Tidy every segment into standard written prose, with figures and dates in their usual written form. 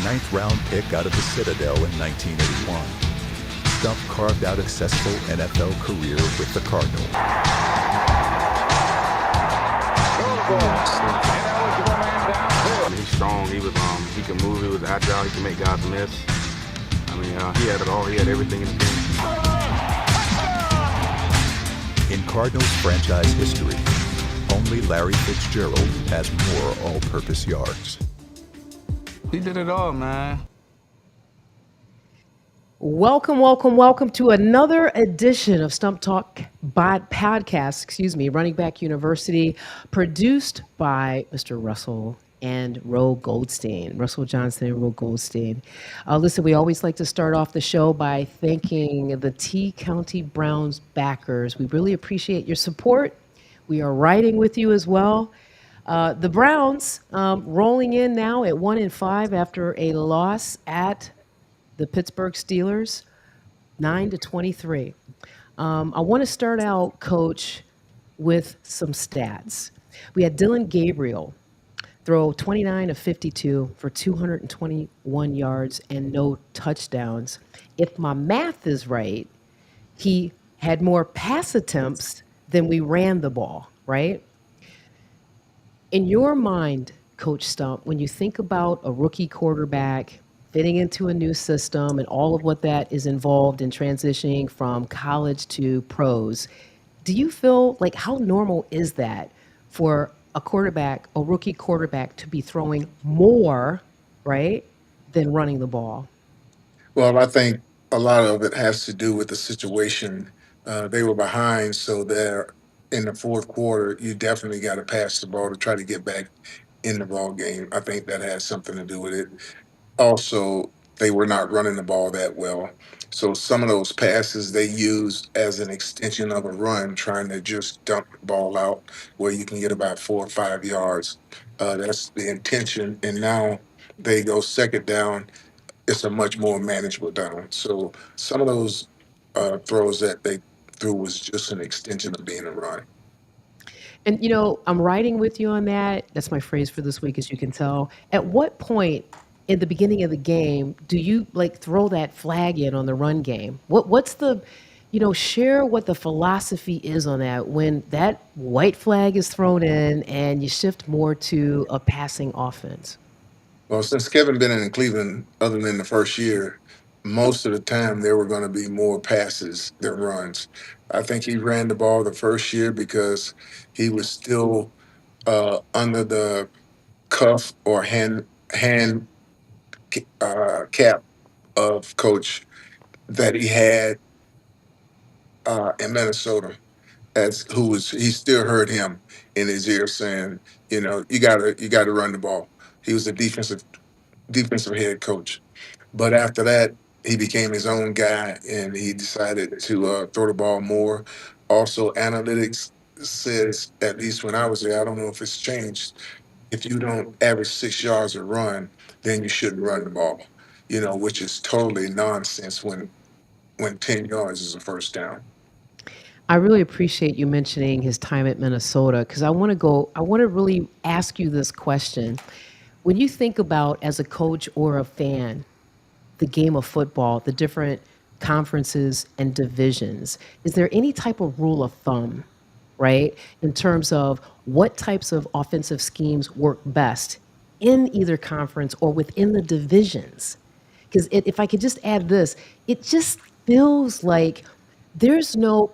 ninth round pick out of the Citadel in 1981. Stump carved out a successful NFL career with the Cardinals. He's strong. He can move. He was agile. He can make guys miss. He had it all. He had everything in the game. In Cardinals franchise history, only Larry Fitzgerald has more all-purpose yards. He did it all, man. Welcome to another edition of Stump Talk Podcast, Running Back University, produced by Mr. Russell and Ro Goldstein, Russell Johnson and Ro Goldstein. Listen, we always like to start off the show by thanking the T County Browns backers. We really appreciate your support. We are riding with you as well. The Browns rolling in now at 1-5 after a loss at the Pittsburgh Steelers, 9-23. I want to start out, Coach, with some stats. We had Dylan Gabriel throw 29 of 52 for 221 yards and no touchdowns. If my math is right, he had more pass attempts than we ran the ball, right? In your mind, Coach Stump, when you think about a rookie quarterback fitting into a new system and all of what that is involved in transitioning from college to pros, do you feel like how normal is that for a rookie quarterback to be throwing more, right, than running the ball? Well, I think a lot of it has to do with the situation. They were behind, so they're in the fourth quarter. You definitely got to pass the ball to try to get back in the ball game. I think that has something to do with it. Also, they were not running the ball that well. So some of those passes they used as an extension of a run, trying to just dump the ball out where you can get about 4 or 5 yards. That's the intention. And now they go second down. It's a much more manageable down. So some of those throws that they threw was just an extension of being a run. And, I'm riding with you on that. That's my phrase for this week, as you can tell. At what point in the beginning of the game do you throw that flag in on the run game? What's the, share what the philosophy is on that when that white flag is thrown in and you shift more to a passing offense? Well, since Kevin been in Cleveland, other than the first year, most of the time there were going to be more passes than runs. I think he ran the ball the first year because he was still under the cuff or hand cap of coach that he had in Minnesota. As who was he still heard him in his ear saying, you gotta run the ball. He was a defensive head coach. But after that, he became his own guy and he decided to throw the ball more. Also, analytics says, at least when I was there, I don't know if it's changed. If you don't average 6 yards a run, then you shouldn't run the ball. Which is totally nonsense when 10 yards is a first down. I really appreciate you mentioning his time at Minnesota because I want to really ask you this question. When you think about, as a coach or a fan, the game of football, the different conferences and divisions, is there any type of rule of thumb, right, in terms of what types of offensive schemes work best in either conference or within the divisions? Because if I could just add this, it just feels like there's no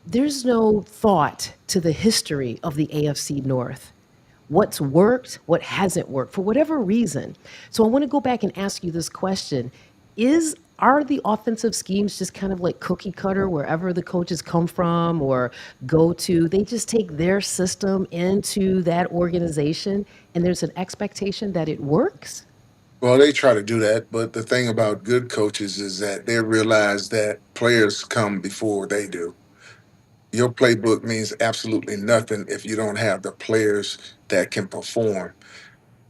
there's no thought to the history of the AFC North. What's worked, what hasn't worked, for whatever reason. So I want to go back and ask you this question. Are the offensive schemes just kind of like cookie cutter wherever the coaches come from or go to? They just take their system into that organization and there's an expectation that it works? Well, they try to do that, but the thing about good coaches is that they realize that players come before they do. Your playbook means absolutely nothing if you don't have the players that can perform.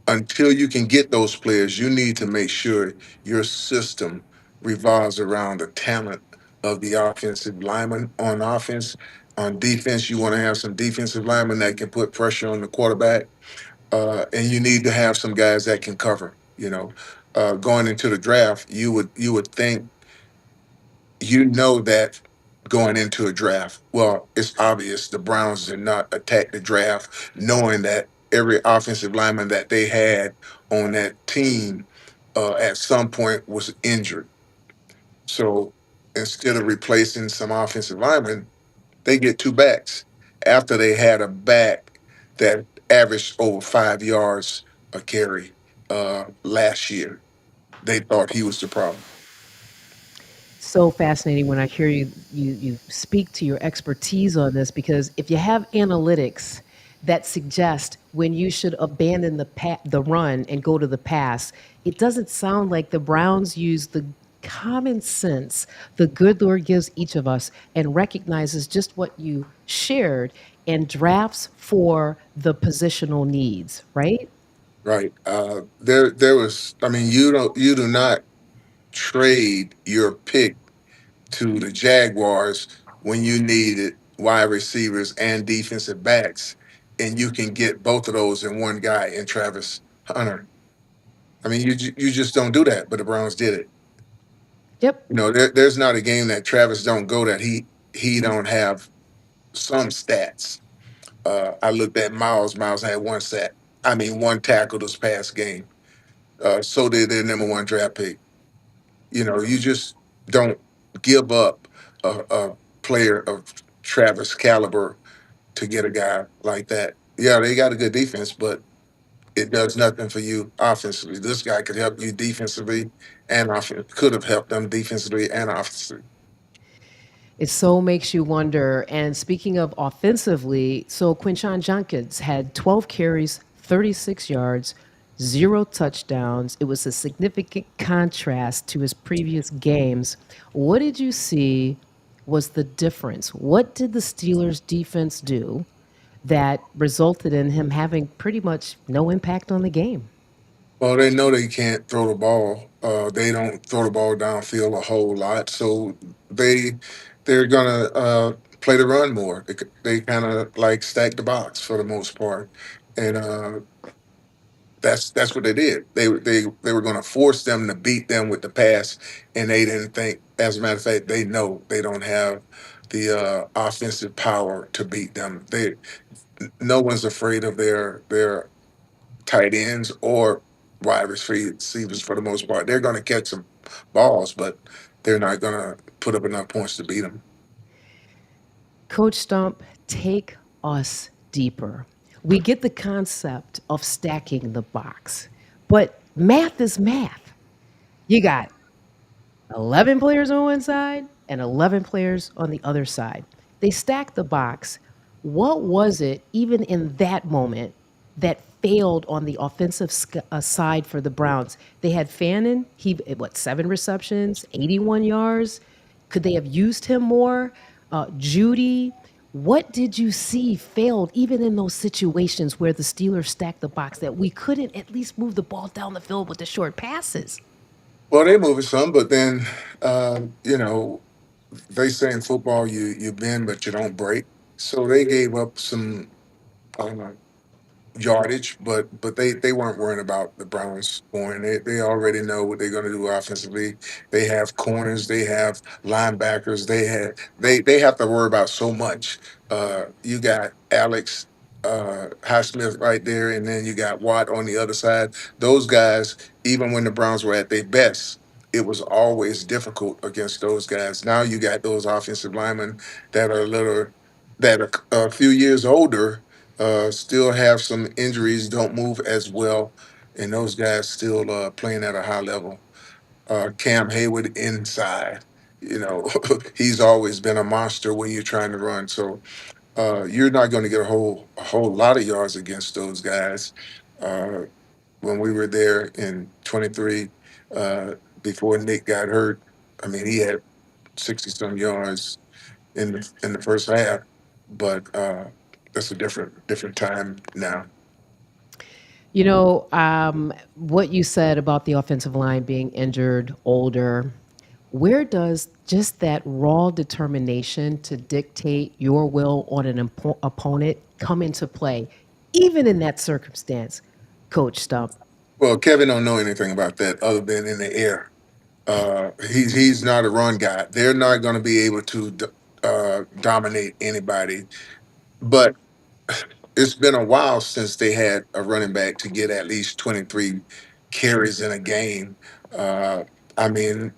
Until you can get those players, you need to make sure your system revolves around the talent of the offensive lineman on offense. On defense, you want to have some defensive linemen that can put pressure on the quarterback, and you need to have some guys that can cover. going into the draft, you would think that going into a draft. Well, it's obvious the Browns did not attack the draft knowing that every offensive lineman that they had on that team at some point was injured. So instead of replacing some offensive linemen, they get two backs after they had a back that averaged over 5 yards a carry last year. They thought he was the problem. So fascinating when I hear you speak to your expertise on this, because if you have analytics that suggest when you should abandon the run and go to the pass, it doesn't sound like the Browns use the common sense the good Lord gives each of us and recognizes just what you shared and drafts for the positional needs, right? Right. There was. I mean, you do not trade your pick to the Jaguars when you needed wide receivers and defensive backs, and you can get both of those in one guy in Travis Hunter. I mean, you just don't do that, but the Browns did it. Yep. There's not a game that Travis don't go that he don't have some stats. I looked at Miles. Miles had one sack. I mean, one tackle this past game. So did their number one draft pick. You just don't give up a player of Travis caliber to get a guy like that. Yeah, they got a good defense, but it does nothing for you offensively. This guy could help you defensively and could have helped them defensively and offensively. It so makes you wonder. And speaking of offensively, so Quinshon Judkins had 12 carries, 36 yards, zero touchdowns. It was a significant contrast to his previous games. What did you see was the difference? What did the Steelers defense do that resulted in him having pretty much no impact on the game? Well, they know they can't throw the ball. They don't throw the ball downfield a whole lot, so they they're gonna play the run more. They kind of like stack the box for the most part, and that's what they did. They were going to force them to beat them with the pass, and they didn't think. As a matter of fact, they know they don't have the offensive power to beat them. No one's afraid of their tight ends or wide receivers for the most part. They're going to catch some balls, but they're not going to put up enough points to beat them. Coach Stump, take us deeper. We get the concept of stacking the box, but math is math. You got 11 players on one side and 11 players on the other side. They stacked the box. What was it, even in that moment, that failed on the offensive side for the Browns? They had Fannin, what, 7 receptions, 81 yards? Could they have used him more? Judy, what did you see failed even in those situations where the Steelers stacked the box that we couldn't at least move the ball down the field with the short passes? Well, they moving some, but then they say in football you bend but you don't break. So they gave up some uh, yardage, but they weren't worrying about the Browns scoring. They already know what they're going to do offensively. They have corners, they have linebackers, they have to worry about so much. You got Alex Highsmith right there, and then you got Watt on the other side. Those guys, even when the Browns were at their best, it was always difficult against those guys. Now you got those offensive linemen that are a few years older, still have some injuries, don't move as well, and those guys still playing at a high level. Cam Hayward inside, you know, he's always been a monster when you're trying to run. So you're not going to get a whole lot of yards against those guys. Uh, when we were there in 23, uh, before Nick got hurt, I mean, he had 60 some yards in the first half, but that's a different time now. What you said about the offensive line being injured, older, where does just that raw determination to dictate your will on an opponent come into play, even in that circumstance, Coach Stump? Well, Kevin don't know anything about that other than in the air. He's not a run guy. They're not going to be able to dominate anybody. But it's been a while since they had a running back to get at least 23 carries in a game. Uh, I mean,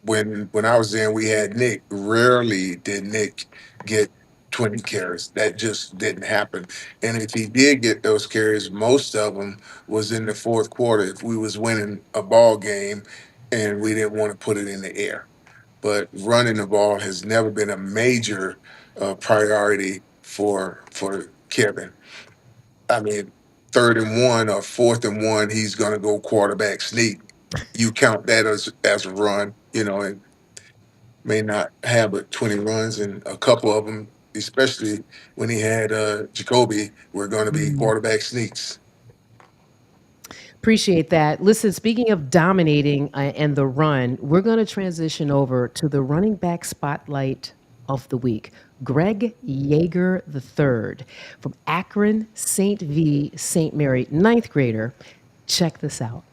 when I was there, we had Nick. Rarely did Nick get 20 carries. That just didn't happen. And if he did get those carries, most of them was in the fourth quarter. If we was winning a ball game, and we didn't want to put it in the air. But running the ball has never been a major priority for Kevin. I mean, third and one or fourth and one, he's going to go quarterback sneak. You count that as a run, and may not have but 20 runs, and a couple of them, especially when he had Jacoby, were going to be quarterback sneaks. Appreciate that. Listen, speaking of dominating and the run, we're going to transition over to the running back spotlight of the week. Greg Yeager III from Akron, St. V, St. Mary, ninth grader. Check this out.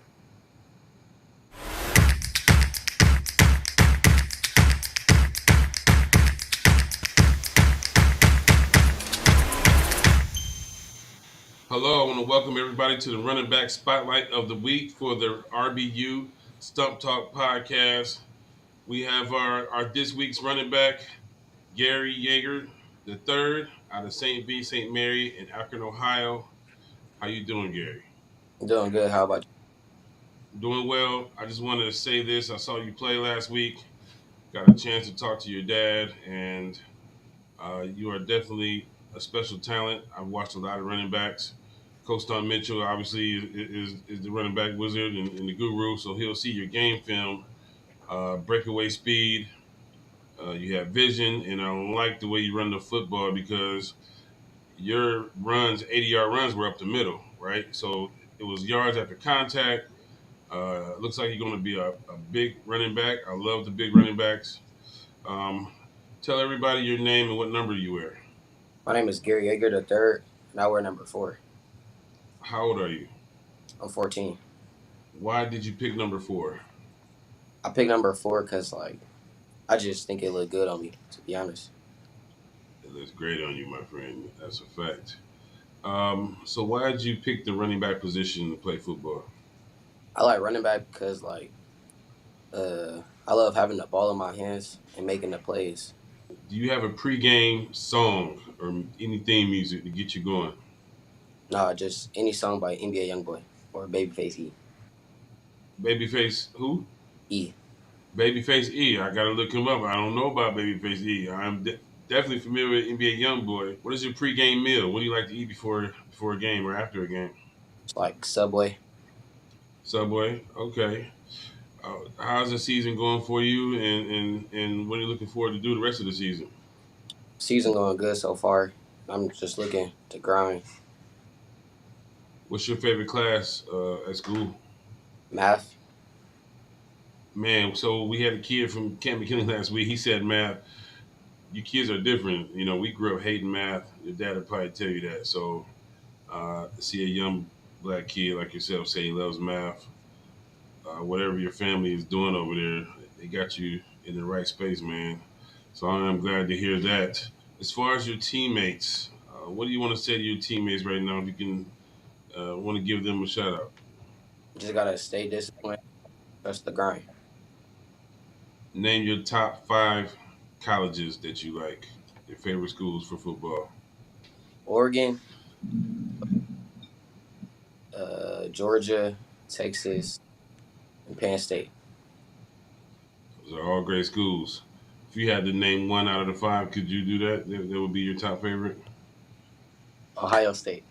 Hello, I want to welcome everybody to the running back spotlight of the week for the RBU Stump Talk podcast. We have our this week's running back, Gary Yeager III, out of St. V, St. Mary in Akron, Ohio. How you doing, Gary? I'm doing good. How about Doing well. I just wanted to say this. I saw you play last week. Got a chance to talk to your dad, and you are definitely a special talent. I've watched a lot of running backs. Coach Don Mitchell obviously is the running back wizard and the guru, so he'll see your game film, breakaway speed. You have vision, and I like the way you run the football because your runs, 80-yard runs, were up the middle, right? So it was yards after contact. Looks like you're going to be a big running back. I love the big running backs. Um, Tell everybody your name and what number you wear. My name is Gary Yeager III, and I wear number 4. How old are you? I'm 14. Why did you pick number 4? I picked number 4 because, I just think it looked good on me, to be honest. It looks great on you, my friend. That's a fact. So why did you pick the running back position to play football? I like running back because, I love having the ball in my hands and making the plays. Do you have a pregame song or any theme music to get you going? No, just any song by NBA Youngboy or Babyface E. Babyface who? E. Babyface E. I gotta look him up. I don't know about Babyface E. I'm definitely familiar with NBA YoungBoy. What is your pregame meal? What do you like to eat before a game or after a game? It's like Subway. Subway. Okay. How's the season going for you, and what are you looking forward to do the rest of the season? Season going good so far. I'm just looking to grind. What's your favorite class at school? Math. Man, so we had a kid from Camp McKinley last week. He said math. You kids are different. You know, we grew up hating math. Your dad would probably tell you that. So to see a young black kid like yourself say he loves math, whatever your family is doing over there, they got you in the right space, man. So I'm glad to hear that. As far as your teammates, what do you want to say to your teammates right now? If you can, want to give them a shout out. Just gotta stay disciplined. Trust the grind. Name your top 5 colleges that you like. Your favorite schools for football. Oregon, Georgia, Texas, and Penn State. Those are all great schools. If you had to name one out of the 5, could you do that? That would be your top favorite? Ohio State.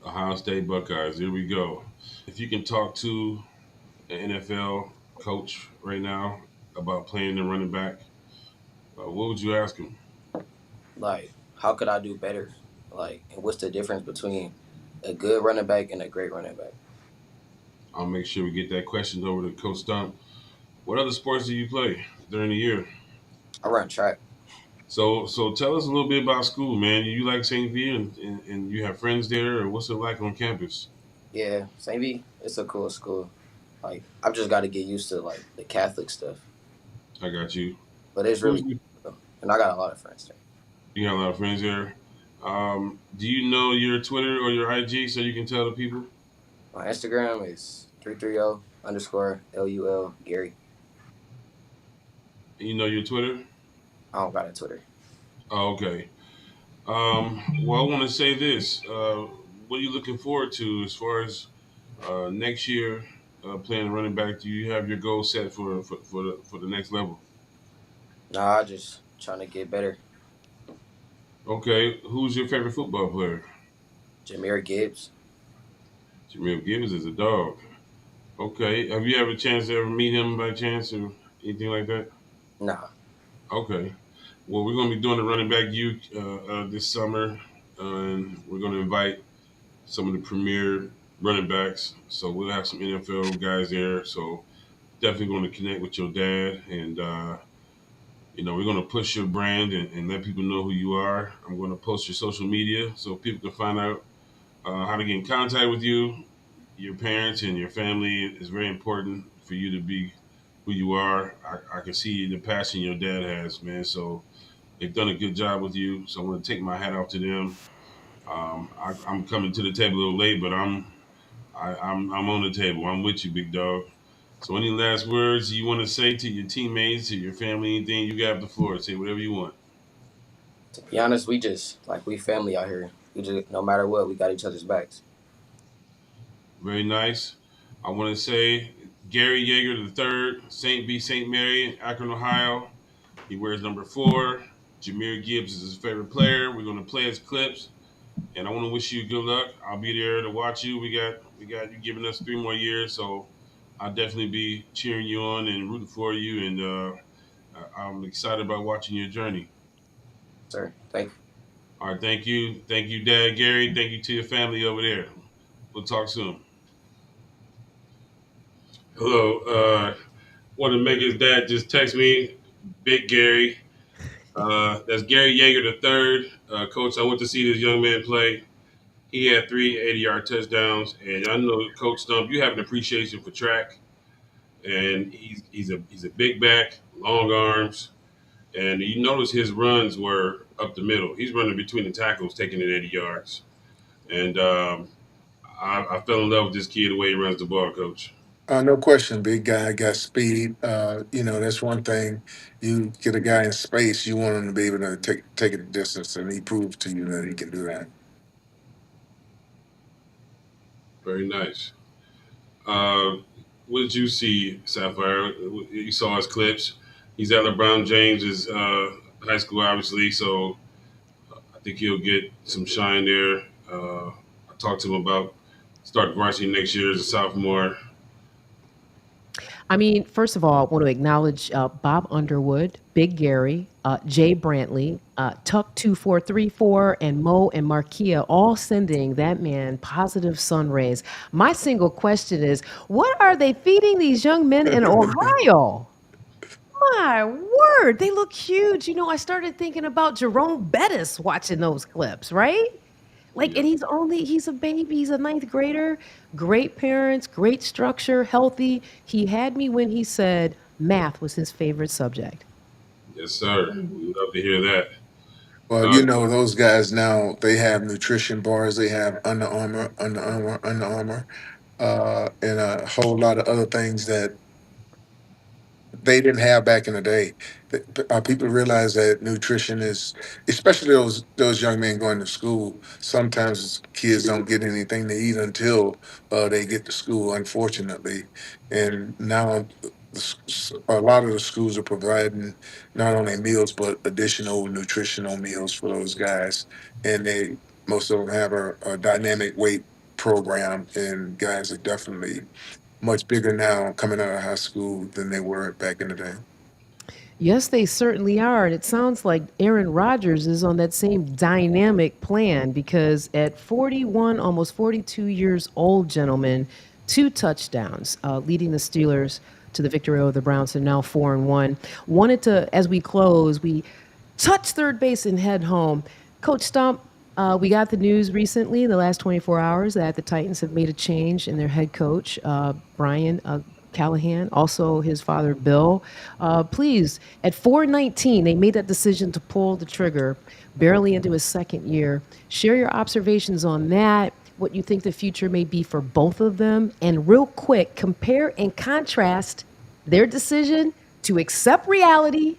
Ohio State Buckeyes. Here we go. If you can talk to an NFL coach right now about playing the running back, what would you ask him? How could I do better? And what's the difference between a good running back and a great running back? I'll make sure we get that question over to Coach Stump. What other sports do you play during the year? I run track. So tell us a little bit about school, man. You like St. V and you have friends there, or what's it like on campus? Yeah, St. V. It's a cool school. Like I've just got to get used to like the Catholic stuff, I got you. but it's Who's really cool. And I got a lot of friends there. you got a lot of friends there. Do you know your Twitter or your IG so you can tell the people? My Instagram is 330_LUL Gary. You know your Twitter? I don't got a Twitter. Oh, okay. Well, I want to say this. What are you looking forward to as far as next year playing running back? Do you have your goal set for the next level? Nah, I just trying to get better. Okay. Who's your favorite football player? Jameer Gibbs. Jamil Gibbs is a dog. Okay. Have you ever a chance to ever meet him by chance or anything like that? Nah. Okay. Well, we're going to be doing the running back U this summer, and we're going to invite some of the premier running backs. So we'll have some NFL guys there. So definitely going to connect with your dad, and we're going to push your brand and let people know who you are. I'm going to post your social media so people can find out how to get in contact with you. Your parents and your family is very important for you to be who you are. I can see the passion your dad has, man. So they've done a good job with you. So I want to take my hat off to them. I'm coming to the table a little late, but I'm on the table. I'm with you, big dog. So any last words you want to say to your teammates, to your family, anything, you got the floor. Say whatever you want. To be honest, we just like we family out here. We just no matter what, we got each other's backs. Very nice. I want to say Gary Yeager the third, St. B. St. Mary, Akron, Ohio. He wears number 4. Jameer Gibbs is his favorite player. We're going to play his clips, and I want to wish you good luck. I'll be there to watch you. We got you giving us 3 more years, so I'll definitely be cheering you on and rooting for you. And I'm excited about watching your journey. Sir, thank you. All right, thank you, Dad Gary. Thank you to your family over there. We'll talk soon. Hello. Want to make his dad just text me, Big Gary. That's Gary Yeager the third. Coach, I went to see this young man play. He had 3 80-yard touchdowns, and I know Coach Stump, you have an appreciation for track, and he's a big back, long arms, and you notice his runs were up the middle. He's running between the tackles, taking it 80 yards, and I fell in love with this kid the way he runs the ball, Coach. No question, big guy got speed. That's one thing. You get a guy in space, you want him to be able to take it a distance, and he proved to you that he can do that. Very nice. Uh, what did you see, Sapphire? You saw his clips. He's at LeBron James's high school, obviously, so I think he'll get some shine there. I talked to him about starting varsity next year as a sophomore. I mean, first of all, I want to acknowledge Bob Underwood, Big Gary, Jay Brantley, Tuck2434, and Mo and Markia all sending that man positive sun rays. My single question is, what are they feeding these young men in Ohio? My word, they look huge. I started thinking about Jerome Bettis watching those clips, right? Like, and Yeah, he's a baby, he's a ninth grader. Great parents, great structure, healthy. He had me when he said math was his favorite subject. yes, sir. We love to hear that. Well, Uh, those guys now, they have nutrition bars, they have Under Armour, and a whole lot of other things that they didn't have back in the day. People realize that nutrition is, especially those young men going to school. Sometimes kids don't get anything to eat until they get to school, unfortunately. And now a lot of the schools are providing not only meals but additional nutritional meals for those guys, and they most of them have a dynamic weight program, and guys are definitely much bigger now coming out of high school than they were back in the day. Yes, they certainly are. And it sounds like Aaron Rodgers is on that same dynamic plan because at 41, almost 42 years old, gentlemen, 2 touchdowns, leading the Steelers to the victory over the Browns. And now 4-1. Wanted to, as we close, we touch third base and head home. Coach Stump, We got the news recently, in the last 24 hours, that the Titans have made a change in their head coach, Brian Callahan, also his father, Bill. Please, at 419, they made that decision to pull the trigger, barely into his second year. Share your observations on that, what you think the future may be for both of them, and real quick, compare and contrast their decision to accept reality,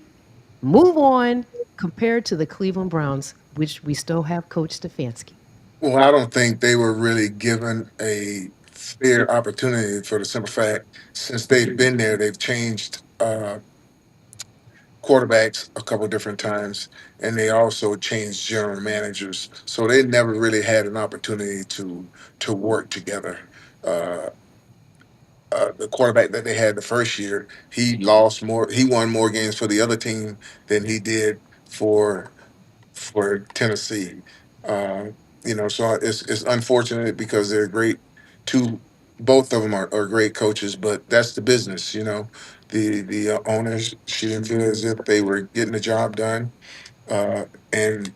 move on, compared to the Cleveland Browns, which we still have Coach Stefanski. Well, I don't think they were really given a fair opportunity for the simple fact since they've been there, they've changed quarterbacks a couple different times, and they also changed general managers. So they never really had an opportunity to work together. Uh, the quarterback that they had the first year, he won more games for the other team than he did for for Tennessee. Uh, so it's unfortunate because they're great. Two, both of them are great coaches, but that's the business. The owners, she didn't feel as if they were getting the job done, and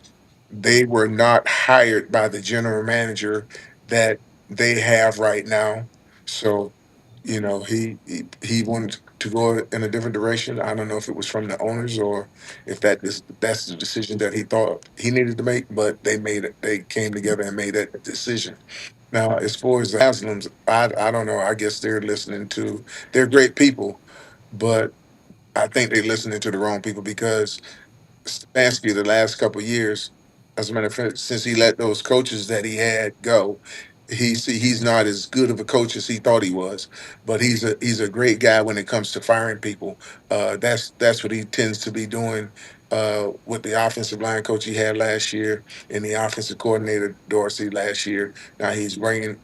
they were not hired by the general manager that they have right now. So, he wanted to go in a different direction. I don't know if it was from the owners or if that's the decision that he thought he needed to make, but they made it. They came together and made that decision. Now, as far as the Haslams, I don't know. I guess they're great people, but I think they're listening to the wrong people because Stefanski the last couple of years. As a matter of fact, since he let those coaches that he had go, he's not as good of a coach as he thought he was. But he's a great guy when it comes to firing people. That's what he tends to be doing. With the offensive line coach he had last year and the offensive coordinator Dorsey last year. Now he's bringing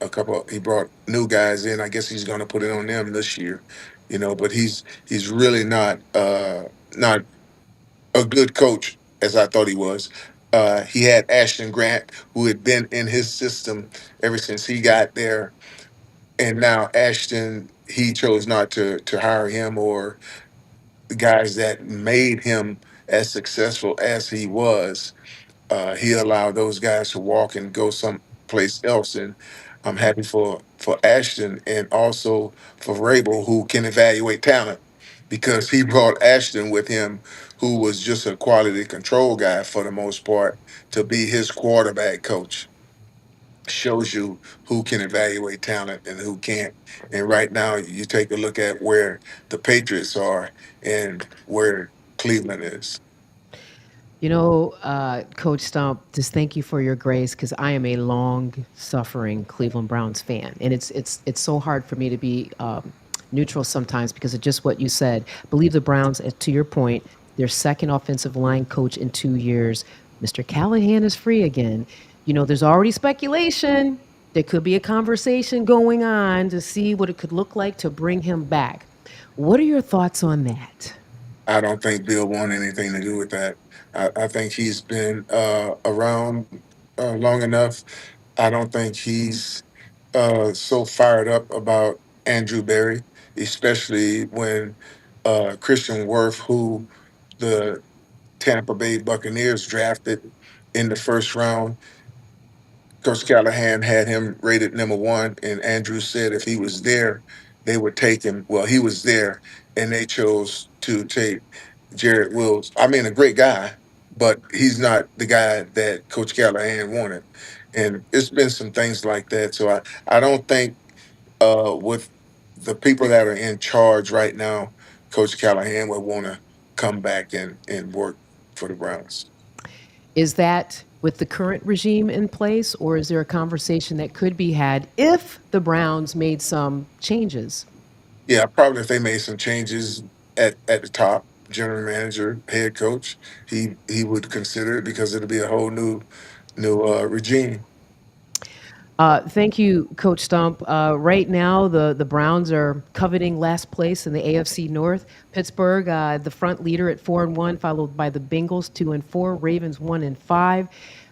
he brought new guys in. I guess he's going to put it on them this year, but he's really not a good coach as I thought he was. He had Ashton Grant, who had been in his system ever since he got there, and now Ashton he chose not to hire him or the guys that made him as successful as he was. He allowed those guys to walk and go someplace else, and I'm happy for Ashton and also for Rabel, who can evaluate talent because he brought Ashton with him, who was just a quality control guy for the most part, to be his quarterback coach. Shows you who can evaluate talent and who can't. And right now, you take a look at where the Patriots are and where Cleveland is. Coach Stump, just thank you for your grace because I am a long-suffering Cleveland Browns fan, and it's so hard for me to be neutral sometimes because of just what you said. Believe the Browns, to your point, their second offensive line coach in 2 years. Mr. Callahan is free again. There's already speculation. There could be a conversation going on to see what it could look like to bring him back. What are your thoughts on that? I don't think Bill wanted anything to do with that. I think he's been around long enough. I don't think he's so fired up about Andrew Berry, especially when Christian Worth, who the Tampa Bay Buccaneers drafted in the first round, Coach Callahan had him rated number one, and Andrew said if he was there, they would take him. Well, he was there, and they chose to take Jared Wills. I mean, a great guy, but he's not the guy that Coach Callahan wanted. And it's been some things like that. So I don't think with the people that are in charge right now, Coach Callahan would want to come back and work for the Browns. Is that with the current regime in place, or is there a conversation that could be had if the Browns made some changes? Yeah, probably if they made some changes at the top, general manager, head coach, he would consider it because it'll be a whole new regime. Thank you, Coach Stump. Right now, the Browns are coveting last place in the AFC North. Pittsburgh, the front leader at 4-1, followed by the Bengals 2-4, Ravens 1-5.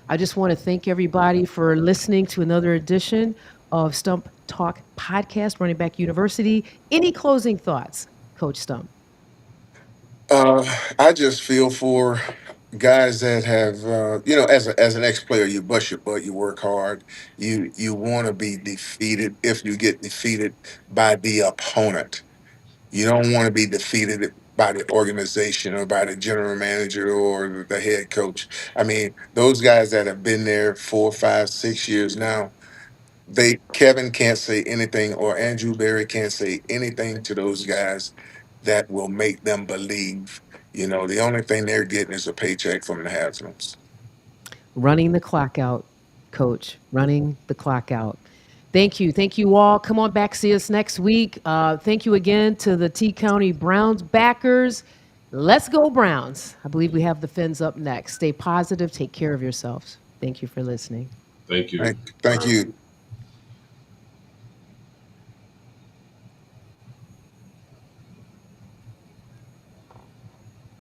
I just want to thank everybody for listening to another edition of Stump Talk Podcast, Running Back University. Any closing thoughts, Coach Stump? I just feel for guys that have as an ex-player, you bust your butt, you work hard, you want to be defeated. If you get defeated by the opponent, you don't want to be defeated by the organization or by the general manager or the head coach. I mean, those guys that have been there 4, 5, 6 years now, Kevin can't say anything, or Andrew Berry can't say anything to those guys that will make them believe. The only thing they're getting is a paycheck from the Haslam's. Running the clock out, coach. Running the clock out. Thank you. Thank you all. Come on back. See us next week. Thank you again to the T County Browns backers. Let's go, Browns. I believe we have the Fins up next. Stay positive. Take care of yourselves. Thank you for listening. Thank you. Thank you.